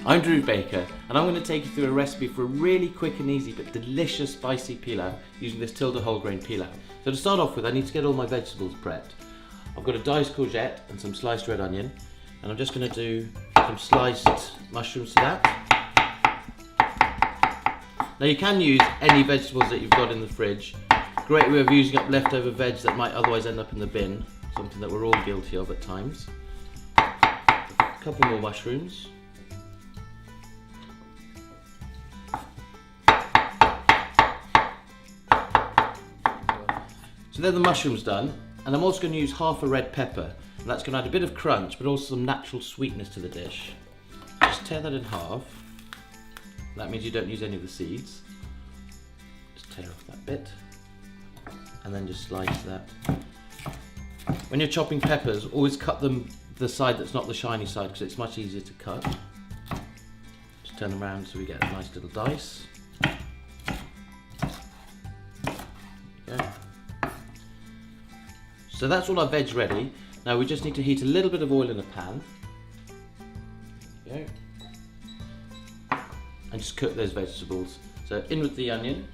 I'm Dhruv Baker, and I'm going to take you through a recipe for a really quick and easy but delicious spicy pilaff using this Tilda whole grain pilaff. So to start off with, I need to get all my vegetables prepped. I've got a diced courgette and some sliced red onion, and I'm just going to do some sliced mushrooms to that. Now you can use any vegetables that you've got in the fridge. Great way of using up leftover veg that might otherwise end up in the bin, something that we're all guilty of at times. A couple more mushrooms. So they're the mushrooms done, and I'm also going to use half a red pepper, and that's going to add a bit of crunch but also some natural sweetness to the dish. Just tear that in half. That means you don't use any of the seeds. Just tear off that bit, and then just slice that. When you're chopping peppers, always cut them the side that's not the shiny side because it's much easier to cut. Just turn them around so we get a nice little dice. There we go. So that's all our veg ready. Now we just need to heat a little bit of oil in a pan. There we go. And just cook those vegetables. So in with the onion,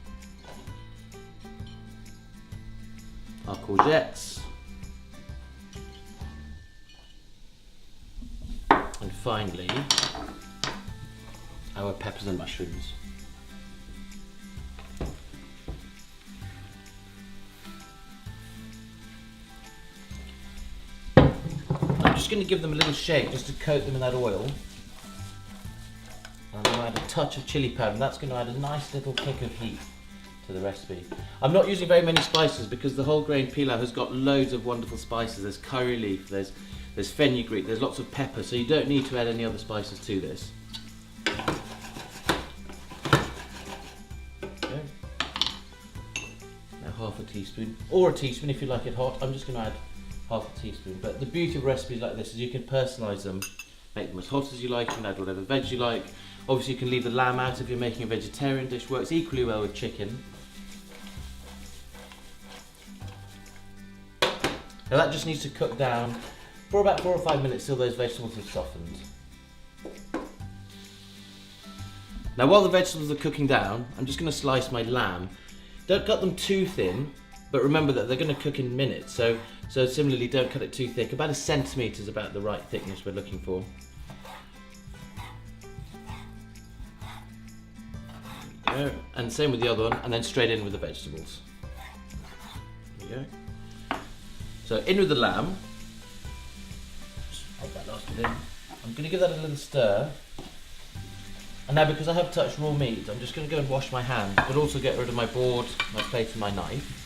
our courgettes, and finally our peppers and mushrooms. I'm just going to give them a little shake just to coat them in that oil. And I'm going to add a touch of chili powder, and that's going to add a nice little kick of heat to the recipe. I'm not using very many spices because the whole grain pilaff has got loads of wonderful spices. There's curry leaf, there's fenugreek, there's lots of pepper, so you don't need to add any other spices to this. Okay. Now half a teaspoon, or a teaspoon if you like it hot. I'm just going to add half a teaspoon. But the beauty of recipes like this is you can personalise them, make them as hot as you like, you can add whatever veg you like. Obviously you can leave the lamb out if you're making a vegetarian dish, works equally well with chicken. Now that just needs to cook down for about 4 or 5 minutes till those vegetables have softened. Now while the vegetables are cooking down, I'm just going to slice my lamb. Don't cut them too thin, but remember that they're going to cook in minutes, so similarly don't cut it too thick. About 1 centimetre is about the right thickness we're looking for. There we go. And same with the other one, and then straight in with the vegetables. There we go. So in with the lamb. Just pop that last bit in. I'm going to give that a little stir. And now because I have touched raw meat, I'm just going to go and wash my hands, but also get rid of my board, my plate and my knife.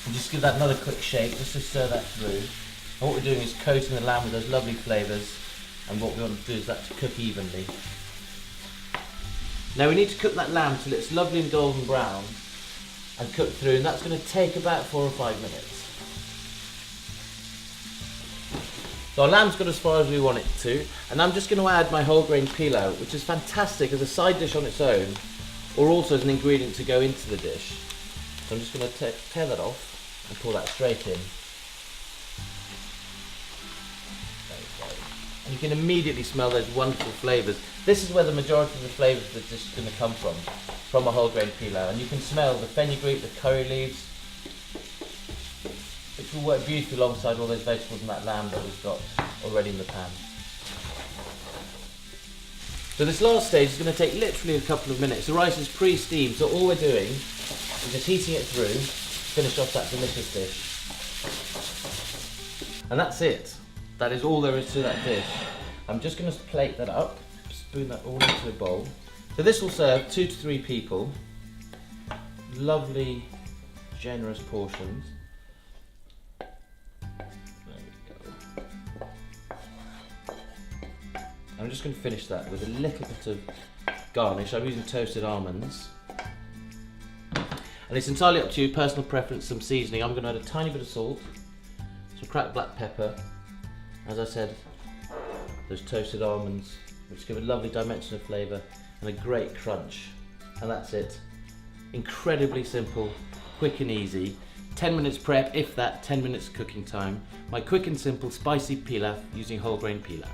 And just give that another quick shake, just to stir that through. And what we're doing is coating the lamb with those lovely flavours, and what we want to do is that to cook evenly. Now we need to cook that lamb till it's lovely and golden brown and cook through, and that's going to take about 4 or 5 minutes. So our lamb's got as far as we want it to, and I'm just going to add my whole grain pilaff, which is fantastic as a side dish on its own, or also as an ingredient to go into the dish. So I'm just going to tear that off and pour that straight in. There we go. And you can immediately smell those wonderful flavours. This is where the majority of the flavours of the dish is going to come from a whole grain pilaff. And you can smell the fenugreek, the curry leaves, which will work beautifully alongside all those vegetables and that lamb that we've got already in the pan. So this last stage is going to take literally a couple of minutes. The rice is pre-steamed, so all we're doing is just heating it through, finish off that delicious dish. And that's it. That is all there is to that dish. I'm just going to plate that up, spoon that all into a bowl. So this will serve 2 to 3 people. Lovely, generous portions. I'm just going to finish that with a little bit of garnish. I'm using toasted almonds. And it's entirely up to you, personal preference, some seasoning. I'm going to add a tiny bit of salt, some cracked black pepper, as I said, those toasted almonds, which give a lovely dimension of flavour and a great crunch. And that's it. Incredibly simple, quick and easy. 10 minutes prep, if that, 10 minutes cooking time. My quick and simple spicy pilaf using whole grain pilaf.